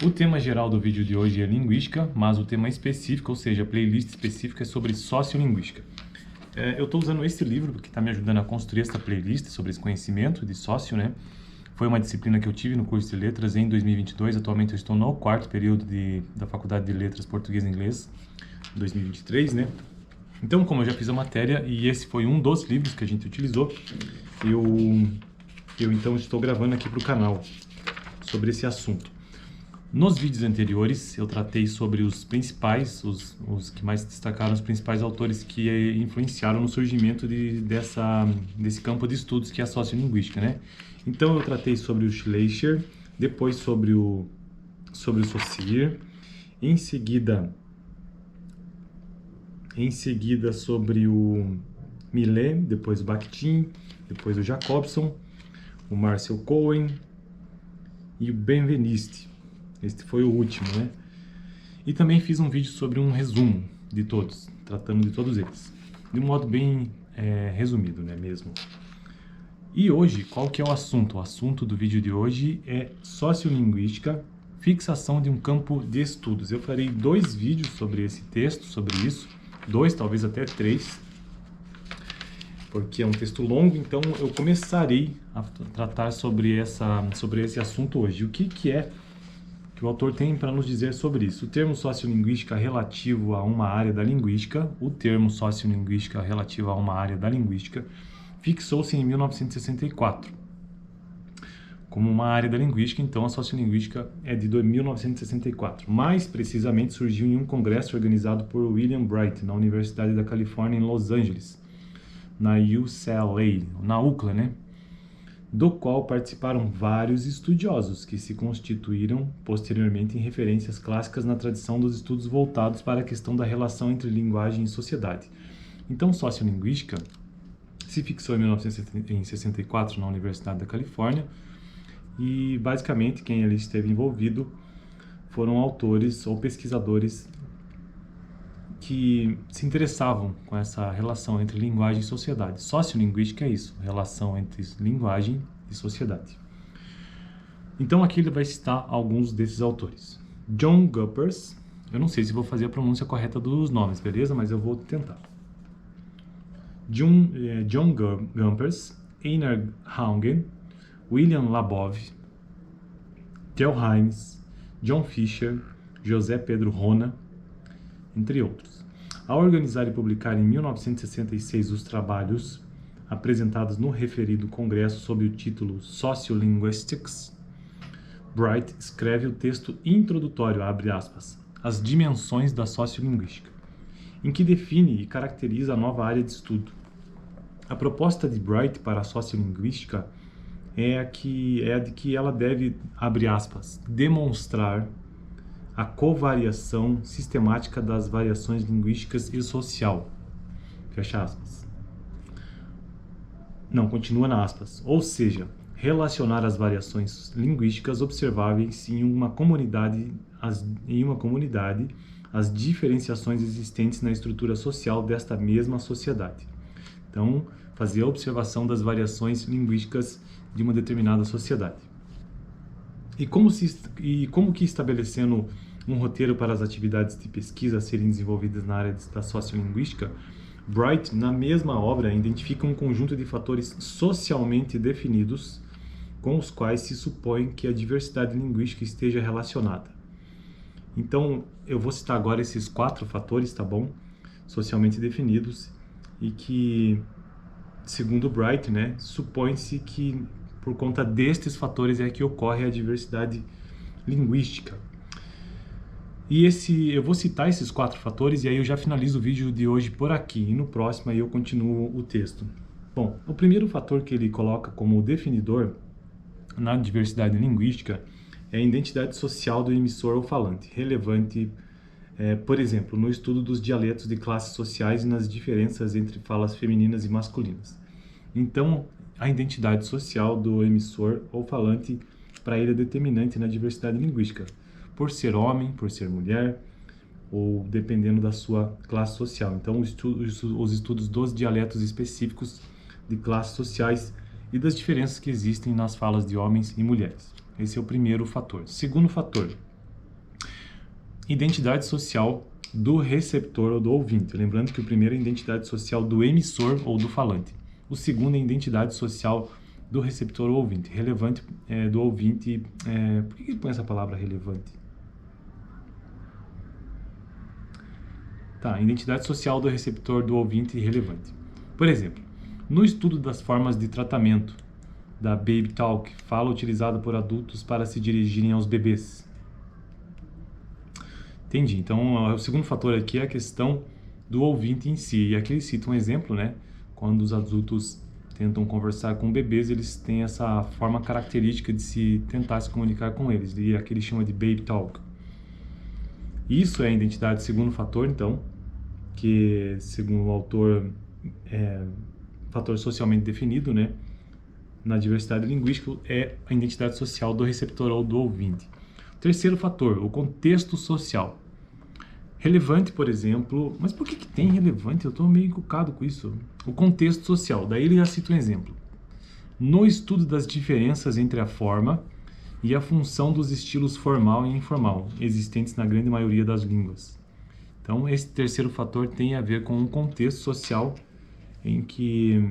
O tema geral do vídeo de hoje é linguística, mas o tema específico, ou seja, a playlist específica, é sobre sociolinguística. Eu estou usando esse livro que está me ajudando a construir essa playlist sobre esse conhecimento de sócio, né? Foi uma disciplina que eu tive no curso de letras em 2022, atualmente eu estou no quarto período da Faculdade de Letras Português e Inglês, 2023, né? Então, como eu já fiz a matéria e esse foi um dos livros que a gente utilizou, eu então estou gravando aqui para o canal sobre esse assunto. Nos vídeos anteriores, eu tratei sobre os principais, os que mais destacaram, os principais autores que influenciaram no surgimento desse campo de estudos que é a sociolinguística, né? Então, eu tratei sobre o Schleicher, depois sobre o Saussure, em seguida sobre o Millet, depois o Bakhtin, depois o Jacobson, o Marcel Cohen e o Benveniste. Este foi o último, né? E também fiz um vídeo sobre um resumo de todos, tratando de todos eles, de um modo bem resumido, né, mesmo. E hoje, qual que é o assunto? O assunto do vídeo de hoje é sociolinguística, fixação de um campo de estudos. Eu farei 2 vídeos sobre esse texto, sobre isso, 2, talvez até 3, porque é um texto longo, então eu começarei a tratar sobre esse assunto hoje. O que é que o autor tem para nos dizer sobre isso? O termo sociolinguística relativo a uma área da linguística, fixou-se em 1964 como uma área da linguística, então a sociolinguística é de 1964. Mais precisamente, surgiu em um congresso organizado por William Bright, na Universidade da Califórnia, em Los Angeles, na UCLA, na UCLA, né? Do qual participaram vários estudiosos que se constituíram posteriormente em referências clássicas na tradição dos estudos voltados para a questão da relação entre linguagem e sociedade. Então, sociolinguística se fixou em 1964 na Universidade da Califórnia e, basicamente, quem ali esteve envolvido foram autores ou pesquisadores que se interessavam com essa relação entre linguagem e sociedade. Sociolinguística é isso, relação entre linguagem e sociedade. Então aqui ele vai citar alguns desses autores. John Gumpers, eu não sei se vou fazer a pronúncia correta dos nomes, beleza? Mas eu vou tentar. John Gumpers, Einar Haugen, William Labov, Tel Hynes, John Fisher, José Pedro Rona, entre outros. Ao organizar e publicar em 1966 os trabalhos apresentados no referido congresso sob o título Sociolinguistics, Bright escreve o texto introdutório, abre aspas, As dimensões da sociolinguística, em que define e caracteriza a nova área de estudo. A proposta de Bright para a sociolinguística é a de que ela deve, abre aspas, demonstrar a covariação sistemática das variações linguísticas e social. Fecha aspas. Não, continua na aspas. Ou seja, relacionar as variações linguísticas observáveis em uma comunidade as diferenciações existentes na estrutura social desta mesma sociedade. Então, fazer a observação das variações linguísticas de uma determinada sociedade. E como que estabelecendo um roteiro para as atividades de pesquisa a serem desenvolvidas na área da sociolinguística, Bright, na mesma obra, identifica um conjunto de fatores socialmente definidos com os quais se supõe que a diversidade linguística esteja relacionada. Então, eu vou citar agora esses 4 fatores, tá bom? Socialmente definidos e que, segundo Bright, né, supõe-se que por conta destes fatores é que ocorre a diversidade linguística. E eu vou citar esses 4 fatores e aí eu já finalizo o vídeo de hoje por aqui. E no próximo aí eu continuo o texto. Bom, o primeiro fator que ele coloca como definidor na diversidade linguística é a identidade social do emissor ou falante, relevante, por exemplo, no estudo dos dialetos de classes sociais e nas diferenças entre falas femininas e masculinas. Então, a identidade social do emissor ou falante para ele é determinante na diversidade linguística, por ser homem, por ser mulher, ou dependendo da sua classe social. Então, os estudos dos dialetos específicos de classes sociais e das diferenças que existem nas falas de homens e mulheres. Esse é o primeiro fator. Segundo fator, identidade social do receptor ou do ouvinte. Lembrando que o primeiro é a identidade social do emissor ou do falante. O segundo é a identidade social do receptor ou ouvinte. Relevante do ouvinte. Por que ele põe essa palavra relevante? Tá, identidade social do receptor do ouvinte relevante. Por exemplo, no estudo das formas de tratamento da Baby Talk, fala utilizada por adultos para se dirigirem aos bebês. Entendi. Então, o segundo fator aqui é a questão do ouvinte em si. E aqui ele cita um exemplo, né? Quando os adultos tentam conversar com bebês, eles têm essa forma característica de se tentar se comunicar com eles. E aqui ele chama de Baby Talk. Isso é a identidade, segundo fator, então, que, segundo o autor, fator socialmente definido, né? Na diversidade linguística, é a identidade social do receptor ou do ouvinte. Terceiro fator, o contexto social. Relevante, por exemplo, mas por que tem relevante? Eu estou meio encucado com isso. O contexto social, daí ele já cita um exemplo. No estudo das diferenças entre a forma e a função dos estilos formal e informal, existentes na grande maioria das línguas. Então, esse terceiro fator tem a ver com um contexto social em que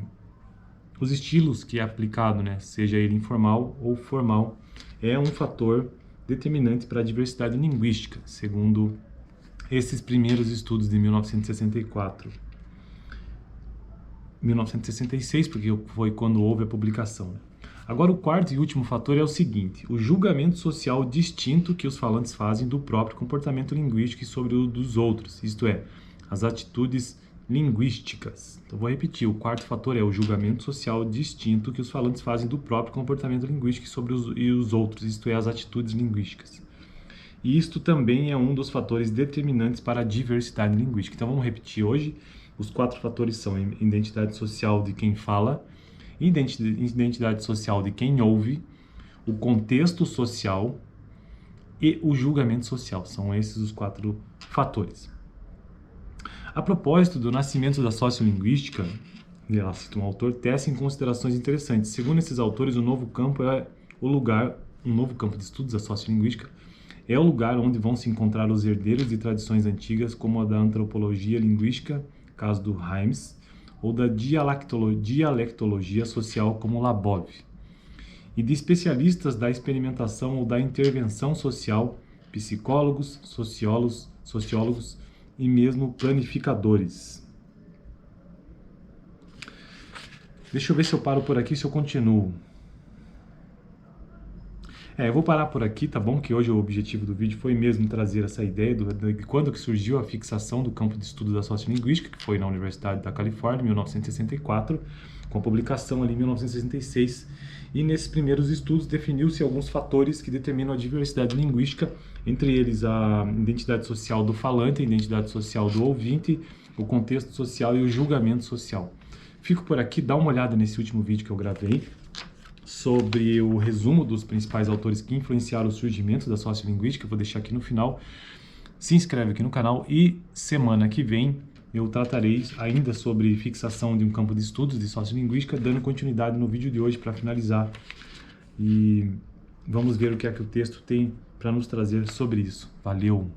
os estilos que é aplicado, né, seja ele informal ou formal, é um fator determinante para a diversidade linguística, segundo esses primeiros estudos de 1964. 1966, porque foi quando houve a publicação. Agora, o quarto e último fator é o seguinte: o julgamento social distinto que os falantes fazem do próprio comportamento linguístico e sobre o dos outros, isto é, as atitudes linguísticas. Então, vou repetir, o quarto fator é o julgamento social distinto que os falantes fazem do próprio comportamento linguístico e sobre os outros, isto é, as atitudes linguísticas. E isto também é um dos fatores determinantes para a diversidade linguística. Então, vamos repetir hoje. Os quatro fatores são identidade social de quem fala, identidade social de quem ouve, o contexto social e o julgamento social. São esses os quatro fatores. A propósito do nascimento da sociolinguística, ela cita um autor, tece em considerações interessantes. Segundo esses autores, um novo campo de estudos da sociolinguística é o lugar onde vão se encontrar os herdeiros de tradições antigas, como a da antropologia linguística, caso do Hymes, ou da dialectologia social, como Labov, e de especialistas da experimentação ou da intervenção social, psicólogos, sociólogos e mesmo planificadores. Deixa eu ver se eu paro por aqui, se eu continuo. Eu vou parar por aqui, tá bom? Que hoje o objetivo do vídeo foi mesmo trazer essa ideia de quando que surgiu a fixação do campo de estudo da sociolinguística, que foi na Universidade da Califórnia, em 1964, com a publicação ali em 1966. E nesses primeiros estudos definiu-se alguns fatores que determinam a diversidade linguística, entre eles a identidade social do falante, a identidade social do ouvinte, o contexto social e o julgamento social. Fico por aqui, dá uma olhada nesse último vídeo que eu gravei, sobre o resumo dos principais autores que influenciaram o surgimento da sociolinguística. Eu vou deixar aqui no final. Se inscreve aqui no canal e semana que vem eu tratarei ainda sobre fixação de um campo de estudos de sociolinguística, dando continuidade no vídeo de hoje para finalizar. E vamos ver o que é que o texto tem para nos trazer sobre isso. Valeu!